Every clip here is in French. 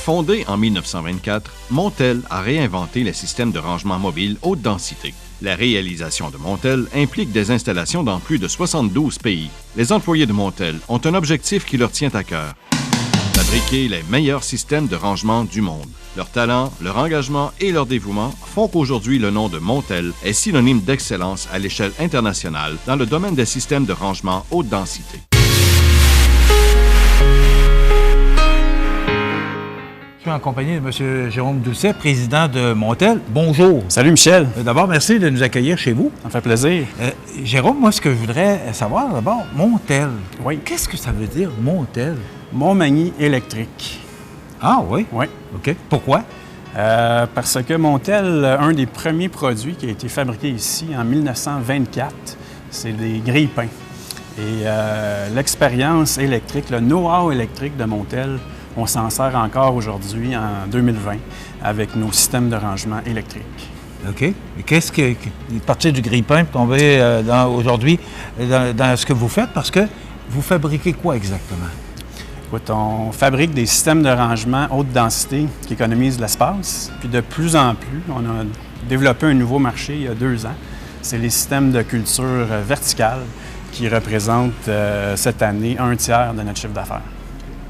Fondée en 1924, Montel a réinventé les systèmes de rangement mobile haute densité. La réalisation de Montel implique des installations dans plus de 72 pays. Les employés de Montel ont un objectif qui leur tient à cœur: fabriquer les meilleurs systèmes de rangement du monde. Leur talent, leur engagement et leur dévouement font qu'aujourd'hui le nom de Montel est synonyme d'excellence à l'échelle internationale dans le domaine des systèmes de rangement haute densité. Je suis en compagnie de M. Jérôme Doucet, président de Montel. Bonjour. Salut Michel. D'abord, merci de nous accueillir chez vous. Ça me fait plaisir. Jérôme, moi, ce que je voudrais savoir, d'abord, Montel. Oui. Qu'est-ce que ça veut dire, Montel? Montmagny électrique. Ah oui? Oui. OK. Pourquoi? Parce que Montel, un des premiers produits qui a été fabriqué ici en 1924, c'est des grille-pains. Et l'expérience électrique, le know-how électrique de Montel, on s'en sert encore aujourd'hui, en 2020, avec nos systèmes de rangement électriques. OK. Et qu'est-ce qui est parti du grille-pain pour tomber aujourd'hui dans ce que vous faites? Parce que vous fabriquez quoi exactement? Écoute, on fabrique des systèmes de rangement haute densité qui économisent l'espace. Puis de plus en plus, on a développé un nouveau marché il y a 2 ans. C'est les systèmes de culture verticale qui représentent cette année 1/3 de notre chiffre d'affaires.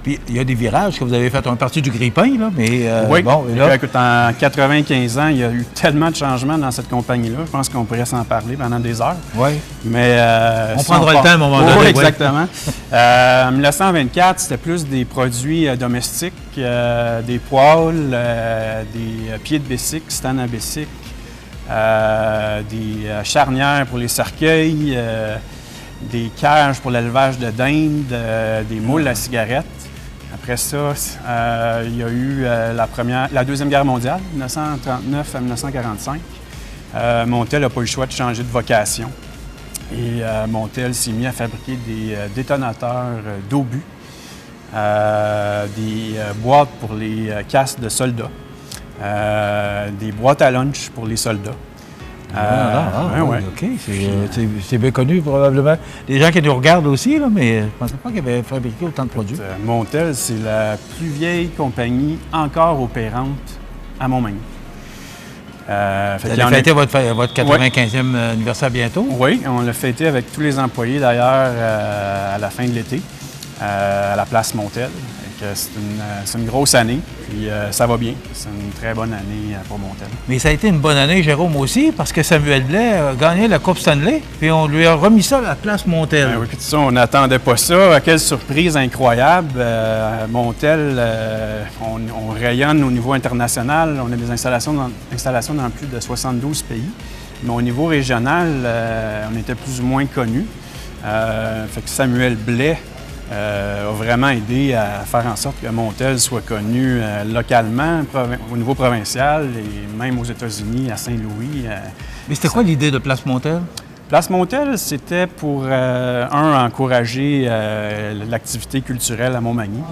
Puis il y a des virages que vous avez fait un parti du grille-pain, là, mais oui. bon, et là... Écoute, en 95 ans, il y a eu tellement de changements dans cette compagnie-là. Je pense qu'on pourrait s'en parler pendant des heures. Oui. Mais on prendra le temps à un moment donné. Oui, exactement. En 1924, c'était plus des produits domestiques, des poêles, des pieds de bicycle, stand à bicycle, des charnières pour les cercueils, des cages pour l'élevage de dinde, des moules à cigarettes. Après ça, il y a eu la Deuxième Guerre mondiale, 1939 à 1945. Montel n'a pas eu le choix de changer de vocation. Et Montel s'est mis à fabriquer des détonateurs d'obus, des boîtes pour les casques de soldats, des boîtes à lunch pour les soldats. Oui, OK. C'est bien connu, probablement. Les gens qui nous regardent aussi, là, mais je ne pensais pas qu'ils avaient fabriqué autant de produits. Montel, c'est la plus vieille compagnie encore opérante à Montmagny. Vous allez fêter votre 95e anniversaire bientôt? Oui, on l'a fêté avec tous les employés, d'ailleurs, à la fin de l'été, à la place Montel. C'est une grosse année, puis ça va bien. C'est une très bonne année pour Montel. Mais ça a été une bonne année, Jérôme, aussi, parce que Samuel Blais a gagné la Coupe Stanley, puis on lui a remis ça à la place Montel. Oui, puis ça, on n'attendait pas ça. Quelle surprise incroyable. Montel, on rayonne au niveau international. On a des installations dans plus de 72 pays. Mais au niveau régional, on était plus ou moins connus. Fait que Samuel Blais a vraiment aidé à faire en sorte que Montel soit connu localement, au niveau provincial et même aux États-Unis, à Saint-Louis. Mais c'était quoi l'idée de Place Montel? Place Montel, c'était pour, encourager l'activité culturelle à Montmagny.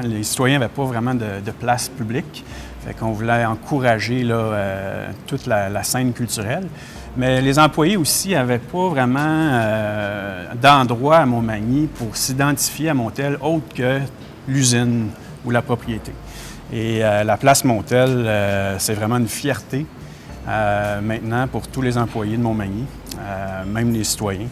Les citoyens n'avaient pas vraiment de place publique. Fait qu'on voulait encourager là, toute la scène culturelle. Mais les employés aussi n'avaient pas vraiment d'endroit à Montmagny pour s'identifier à Montel autre que l'usine ou la propriété. Et la place Montel, c'est vraiment une fierté maintenant pour tous les employés de Montmagny, même les citoyens.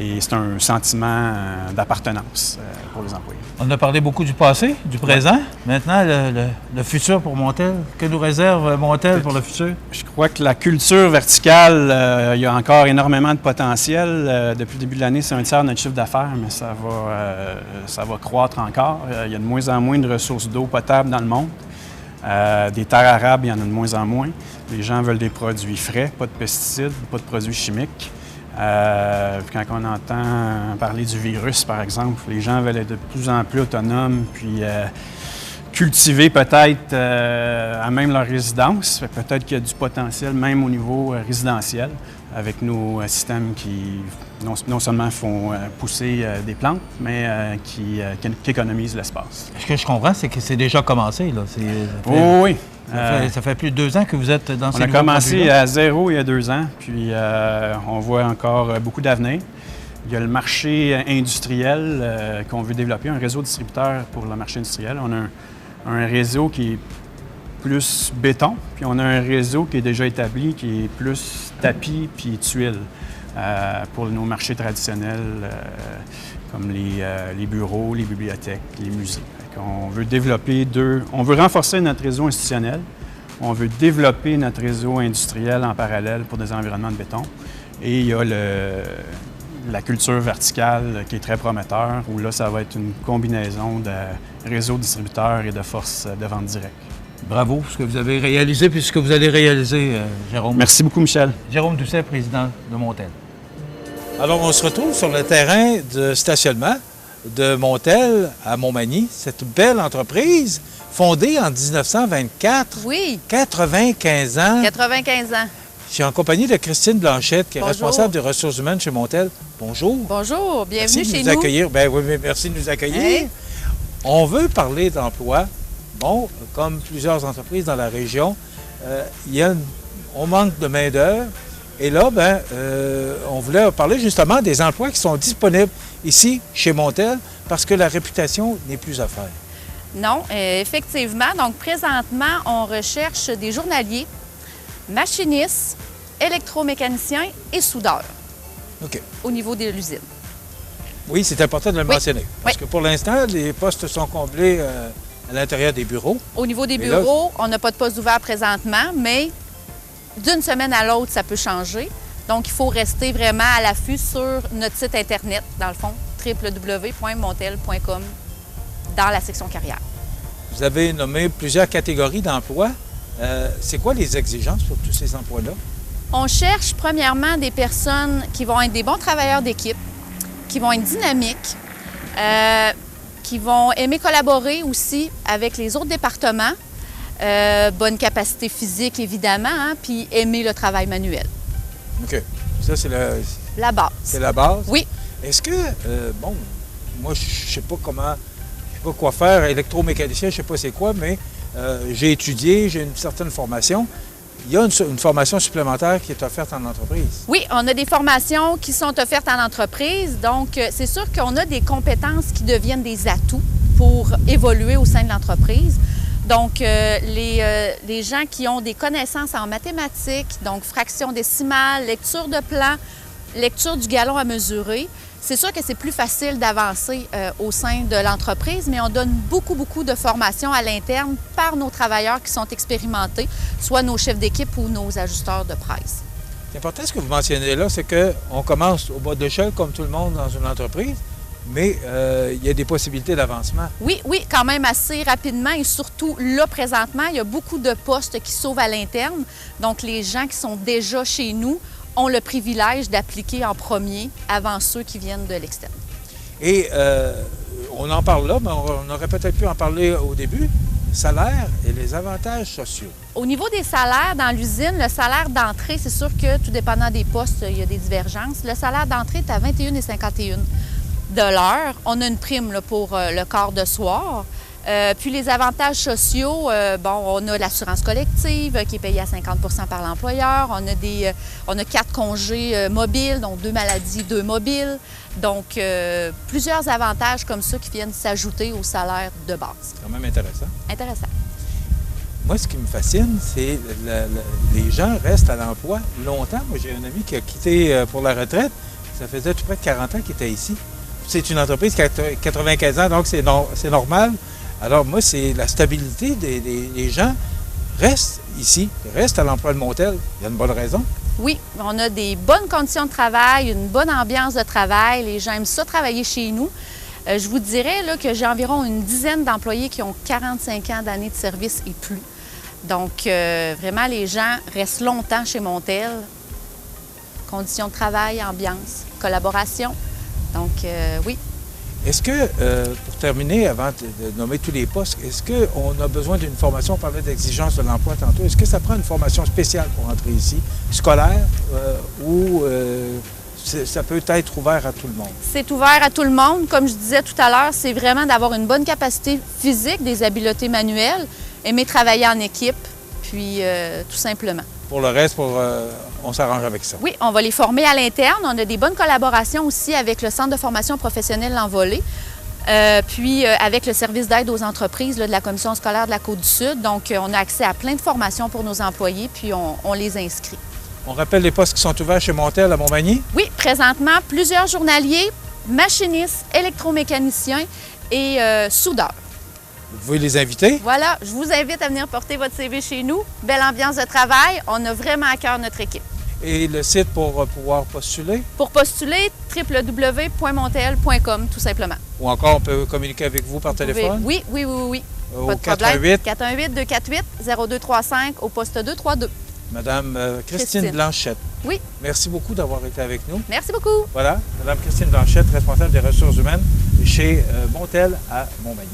Et c'est un sentiment d'appartenance pour les employés. On a parlé beaucoup du passé, du présent. Maintenant, le futur pour Montel. Que nous réserve Montel pour le futur? Je crois que la culture verticale, il y a encore énormément de potentiel. Depuis le début de l'année, c'est 1/3 de notre chiffre d'affaires, mais ça va croître encore. Il y a de moins en moins de ressources d'eau potable dans le monde. Des terres arables, il y en a de moins en moins. Les gens veulent des produits frais, pas de pesticides, pas de produits chimiques. Quand on entend parler du virus, par exemple, les gens veulent être de plus en plus autonomes, puis cultiver peut-être à même leur résidence. Peut-être qu'il y a du potentiel même au niveau résidentiel avec nos systèmes qui non seulement font pousser des plantes, mais qui économisent l'espace. Ce que je comprends, c'est que c'est déjà commencé, là. Oui. Ça fait plus de 2 ans que vous êtes dans ces nouveaux On a commencé à zéro il y a 2 ans, puis on voit encore beaucoup d'avenir. Il y a le marché industriel qu'on veut développer, un réseau distributeur pour le marché industriel. On a un réseau qui est plus béton, puis on a un réseau qui est déjà établi, qui est plus tapis puis tuiles pour nos marchés traditionnels comme les bureaux, les bibliothèques, les musées. On veut on veut renforcer notre réseau institutionnel, on veut développer notre réseau industriel en parallèle pour des environnements de béton. Et il y a la culture verticale qui est très prometteur, où là, ça va être une combinaison de réseau distributeurs et de forces de vente directe. Bravo pour ce que vous avez réalisé puis ce que vous allez réaliser, Jérôme. Merci beaucoup, Michel. Jérôme Doucet, président de Montel. Alors, on se retrouve sur le terrain de stationnement de Montel à Montmagny, cette belle entreprise fondée en 1924. Oui. 95 ans. 95 ans. Je suis en compagnie de Christine Blanchette, qui est Bonjour. responsable des ressources humaines chez Montel. Bonjour. Bonjour, bienvenue Merci de chez nous nous. accueillir. Ben oui, merci de nous accueillir. Hey. On veut parler d'emploi. Bon, comme plusieurs entreprises dans la région, on manque de main-d'œuvre. Et là, on voulait parler justement des emplois qui sont disponibles ici, chez Montel, parce que la réputation n'est plus à faire. Non, effectivement. Donc, présentement, on recherche des journaliers, machinistes, électromécaniciens et soudeurs OK. au niveau de l'usine. Oui, c'est important de le Oui. mentionner. Parce que pour l'instant, les postes sont comblés à l'intérieur des bureaux. Au niveau des Mais là- bureaux, on n'a pas de poste ouvert présentement, mais d'une semaine à l'autre, ça peut changer. Donc, il faut rester vraiment à l'affût sur notre site Internet, dans le fond, www.montel.com, dans la section carrière. Vous avez nommé plusieurs catégories d'emplois. C'est quoi les exigences pour tous ces emplois-là? On cherche premièrement des personnes qui vont être des bons travailleurs d'équipe, qui vont être dynamiques, qui vont aimer collaborer aussi avec les autres départements, bonne capacité physique évidemment, hein, puis aimer le travail manuel. OK. Ça, c'est La base. la base? Oui. Est-ce que, moi, je sais pas comment, je sais pas quoi faire, électromécanicien, je sais pas c'est quoi, mais j'ai étudié, j'ai une certaine formation. Il y a une formation supplémentaire qui est offerte en entreprise. Oui, on a des formations qui sont offertes en entreprise. Donc, c'est sûr qu'on a des compétences qui deviennent des atouts pour évoluer au sein de l'entreprise. Donc, les gens qui ont des connaissances en mathématiques, donc fraction décimale, lecture de plan, lecture du galon à mesurer, c'est sûr que c'est plus facile d'avancer au sein de l'entreprise, mais on donne beaucoup de formations à l'interne par nos travailleurs qui sont expérimentés, soit nos chefs d'équipe ou nos ajusteurs de presse. C'est important ce que vous mentionnez là, c'est qu'on commence au bas de l'échelle comme tout le monde dans une entreprise, mais il y a des possibilités d'avancement. Oui, quand même assez rapidement et surtout là, présentement, il y a beaucoup de postes qui s'ouvrent à l'interne. Donc, les gens qui sont déjà chez nous ont le privilège d'appliquer en premier avant ceux qui viennent de l'externe. Et on en parle là, mais on aurait peut-être pu en parler au début. Salaire et les avantages sociaux. Au niveau des salaires dans l'usine, le salaire d'entrée, c'est sûr que tout dépendant des postes, il y a des divergences. Le salaire d'entrée est à 21,51 $. On a une prime là, pour le quart de soir. Puis les avantages sociaux, on a l'assurance collective qui est payée à 50 % par l'employeur. On a 4 congés mobiles, donc 2 maladies, 2 mobiles. Donc, plusieurs avantages comme ça qui viennent s'ajouter au salaire de base. C'est quand même intéressant. Intéressant. Moi, ce qui me fascine, c'est les gens restent à l'emploi longtemps. Moi, j'ai un ami qui a quitté pour la retraite. Ça faisait tout près de 40 ans qu'il était ici. C'est une entreprise qui a 95 ans, donc c'est normal. Alors moi, c'est la stabilité des gens restent ici, restent à l'emploi de Montel. Il y a une bonne raison. Oui, on a des bonnes conditions de travail, une bonne ambiance de travail. Les gens aiment ça travailler chez nous. Je vous dirais là, que j'ai environ une dizaine d'employés qui ont 45 ans d'années de service et plus. Donc, vraiment, les gens restent longtemps chez Montel. Conditions de travail, ambiance, collaboration. Donc, oui. Est-ce que, pour terminer, avant de nommer tous les postes, est-ce qu'on a besoin d'une formation, on parlait d'exigence de l'emploi tantôt, est-ce que ça prend une formation spéciale pour entrer ici, scolaire, ou ça peut être ouvert à tout le monde? C'est ouvert à tout le monde. Comme je disais tout à l'heure, c'est vraiment d'avoir une bonne capacité physique, des habiletés manuelles, aimer travailler en équipe, puis tout simplement. Pour le reste, on s'arrange avec ça. Oui, on va les former à l'interne. On a des bonnes collaborations aussi avec le Centre de formation professionnelle L'Envolée. puis avec le service d'aide aux entreprises là, de la Commission scolaire de la Côte-du-Sud. Donc, on a accès à plein de formations pour nos employés, puis on les inscrit. On rappelle les postes qui sont ouverts chez Montel à Montmagny? Oui, présentement, plusieurs journaliers, machinistes, électromécaniciens et soudeurs. Vous pouvez les inviter? Voilà, je vous invite à venir porter votre CV chez nous. Belle ambiance de travail. On a vraiment à cœur notre équipe. Et le site pour pouvoir postuler? Pour postuler, www.montel.com, tout simplement. Ou encore, on peut communiquer avec vous par téléphone? Oui. Au Pas de 418? 418-248-0235 au poste 232. Madame Christine Blanchette. Oui. Merci beaucoup d'avoir été avec nous. Merci beaucoup. Voilà, Madame Christine Blanchette, responsable des ressources humaines chez Montel à Montmagny.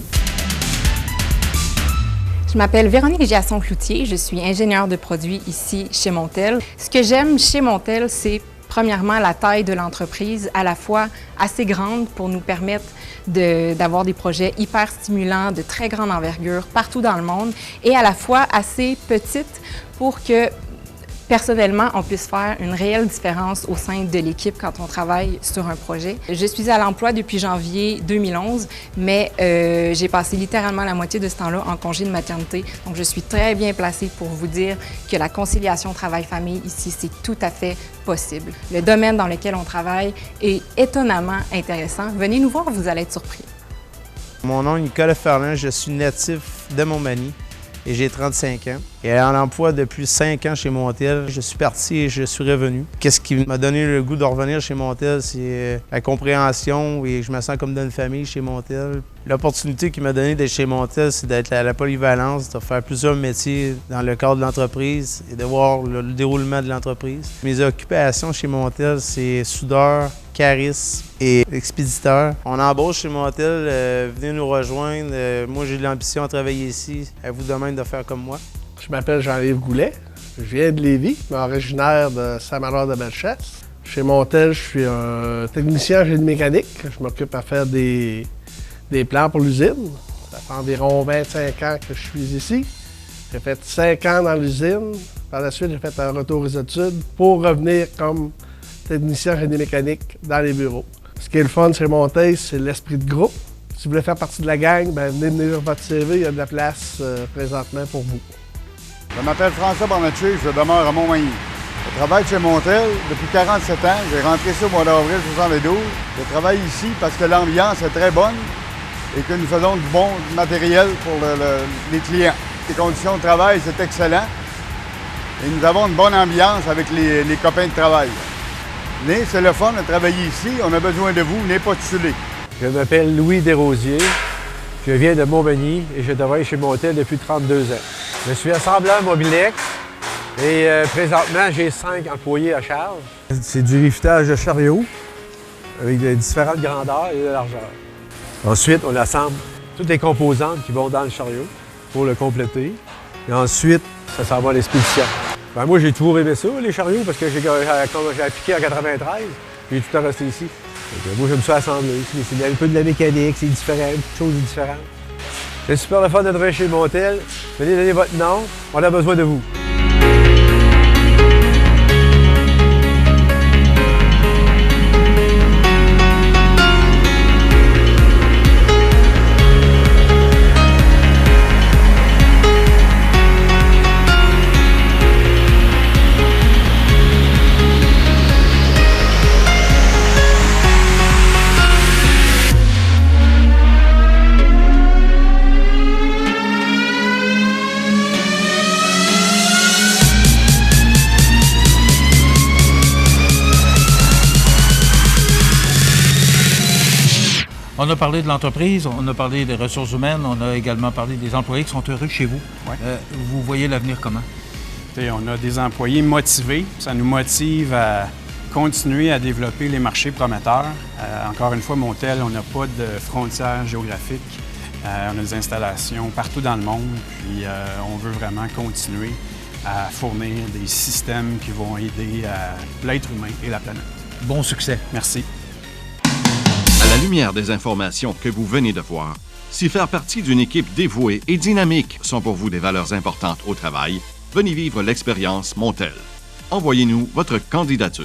Je m'appelle Véronique Giasson-Cloutier, je suis ingénieure de produits ici chez Montel. Ce que j'aime chez Montel, c'est premièrement la taille de l'entreprise, à la fois assez grande pour nous permettre d'avoir des projets hyper stimulants, de très grande envergure partout dans le monde, et à la fois assez petite pour que personnellement, on puisse faire une réelle différence au sein de l'équipe quand on travaille sur un projet. Je suis à l'emploi depuis janvier 2011, mais j'ai passé littéralement la moitié de ce temps-là en congé de maternité. Donc, je suis très bien placée pour vous dire que la conciliation travail-famille ici, c'est tout à fait possible. Le domaine dans lequel on travaille est étonnamment intéressant. Venez nous voir, vous allez être surpris. Mon nom est Nicolas Ferland, je suis natif de Montmagny. Et j'ai 35 ans. Et en emploi depuis 5 ans chez Montel, je suis parti et je suis revenu. Qu'est-ce qui m'a donné le goût de revenir chez Montel, c'est la compréhension et je me sens comme dans une famille chez Montel. L'opportunité qu'il m'a donnée d'être chez Montel, c'est d'être à la polyvalence, de faire plusieurs métiers dans le cadre de l'entreprise et de voir le déroulement de l'entreprise. Mes occupations chez Montel, c'est soudeur, cariste et expéditeur. On embauche chez Montel, venez nous rejoindre. Moi, j'ai de l'ambition à travailler ici. À vous de même de faire comme moi. Je m'appelle Jean-Yves Goulet. Je viens de Lévis, mais originaire de Saint-Malo-de-Bellechasse. Chez Montel, je suis un technicien en génie mécanique. Je m'occupe à faire des plans pour l'usine. Ça fait environ 25 ans que je suis ici. J'ai fait 5 ans dans l'usine. Par la suite, j'ai fait un retour aux études pour revenir comme technicien en génie mécanique dans les bureaux. Ce qui est le fun chez Montel, c'est l'esprit de groupe. Si vous voulez faire partie de la gang, bien, venez venir votre CV, il y a de la place présentement pour vous. Je m'appelle François Bernatchez, je demeure à Montmagny. Je travaille chez Montel depuis 47 ans. J'ai rentré ça au mois d'avril 72. Je travaille ici parce que l'ambiance est très bonne et que nous faisons du bon matériel pour les clients. Les conditions de travail, c'est excellent. Et nous avons une bonne ambiance avec les copains de travail. Venez, c'est le fun de travailler ici. On a besoin de vous. Venez postuler. Je m'appelle Louis Desrosiers. Je viens de Montmagny et je travaille chez Montel depuis 32 ans. Je suis assembleur Mobilex et présentement, j'ai 5 employés à charge. C'est du rivetage de chariot avec de différentes grandeurs et de largeurs. Ensuite, on assemble toutes les composantes qui vont dans le chariot pour le compléter. Et ensuite, ça s'en va à l'expédition. Ben, moi, j'ai toujours aimé ça, les chariots, parce que j'ai appliqué en 93, puis j'ai tout le temps resté ici. Donc, moi, j'aime ça assembler. C'est un peu de la mécanique, c'est différent, toutes choses différentes. C'est super le fun de travailler chez Montel. Venez donner votre nom, on a besoin de vous. On a parlé de l'entreprise, on a parlé des ressources humaines, on a également parlé des employés qui sont heureux chez vous. Ouais. Vous voyez l'avenir comment? Et on a des employés motivés. Ça nous motive à continuer à développer les marchés prometteurs. Encore une fois, Montel, on n'a pas de frontières géographiques. On a des installations partout dans le monde. Puis on veut vraiment continuer à fournir des systèmes qui vont aider l'être humain et la planète. Bon succès. Merci. À la lumière des informations que vous venez de voir, si faire partie d'une équipe dévouée et dynamique sont pour vous des valeurs importantes au travail, venez vivre l'expérience Montel. Envoyez-nous votre candidature.